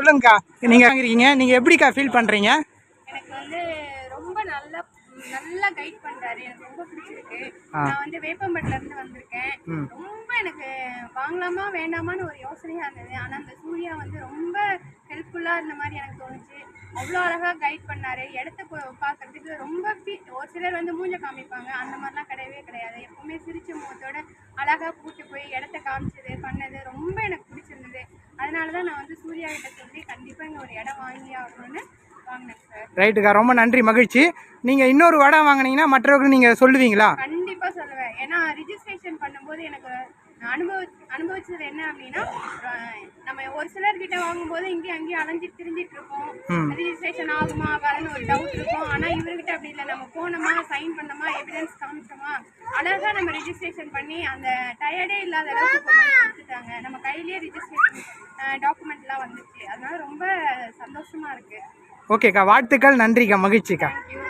சொல்லுங்கக்கா, நீங்கள் வாங்கிருக்கீங்க, நீங்கள் எப்படிக்கா ஃபீல் பண்ணுறீங்க? எனக்கு வந்து ரொம்ப நல்லா கைட் பண்றாரு. எனக்கு ரொம்ப பிடிச்சிருக்கு. நான் வந்து வேப்பம்பட்டில இருந்து வந்திருக்கேன். ரொம்ப எனக்கு வாங்கலாமா வேண்டாமான்னு ஒரு யோசனையா இருந்தது. ஆனா அந்த சூர்யா வந்து ரொம்ப ஹெல்ப்ஃபுல்லா இருந்த மாதிரி எனக்கு தோணுச்சு. அவ்வளோ அழகா கைட் பண்ணாரு. இடத்த பார்க்கறதுக்கு ரொம்ப ஒரு சிலர் வந்து மூஞ்ச காமிப்பாங்க, அந்த மாதிரிலாம் கிடையவே கிடையாது. எப்பவுமே சிரிச்ச முகத்தோட அழகா கூட்டு போய் இடத்த காமிச்சது பண்ணது ரொம்ப எனக்கு பிடிச்சிருந்தது. அதனாலதான் நான் வந்து சூர்யா கிட்ட சொல்லி கண்டிப்பா இங்க ஒரு இடம் வாங்கி ஆகணும்னு வாங்கினேன் சார். ரைட்டுக்கா, ரொம்ப நன்றி, மகிழ்ச்சி. நீங்கள் இன்னொரு இடம் வாங்கினீங்கன்னா மற்றவர்கள் நீங்கள் சொல்லுவீங்களா? கண்டிப்பா சொல்லுவேன். ஏன்னா ரிஜிஸ்ட்ரேஷன் பண்ணும்போது எனக்கு அனுபவிச்சது என்ன அப்படின்னா, நம்ம ஒரு சிலர்கிட்ட வாங்கும்போது இங்கேயும் அங்கேயும் அலைஞ்சிட்டு திரிஞ்சிட்டு இருக்கோம். ரிஜிஸ்ட்ரேஷன் ஆகுமா ஆகாதுன்னு ஒரு டவுட் இருக்கும். ஆனா இவர்கிட்ட அப்படி இல்லை. நம்ம போனோமா, சைன் பண்ணோமா, எவிடன்ஸ் காமிச்சோமா, அழகா நம்ம ரிஜிஸ்ட்ரேஷன் பண்ணி அந்த டயர்டே இல்லாத அளவுக்கு கொடுத்துட்டாங்க. நம்ம கையிலேயே ரிஜிஸ்ட்ரேஷன் டாக்குமெண்ட்லாம் வந்துச்சு. அதனால ரொம்ப சந்தோஷமா இருக்கு. ஓகேக்கா, வாழ்த்துக்கள், நன்றிக்கா, மகிழ்ச்சிக்கா. தேங்க்யூ.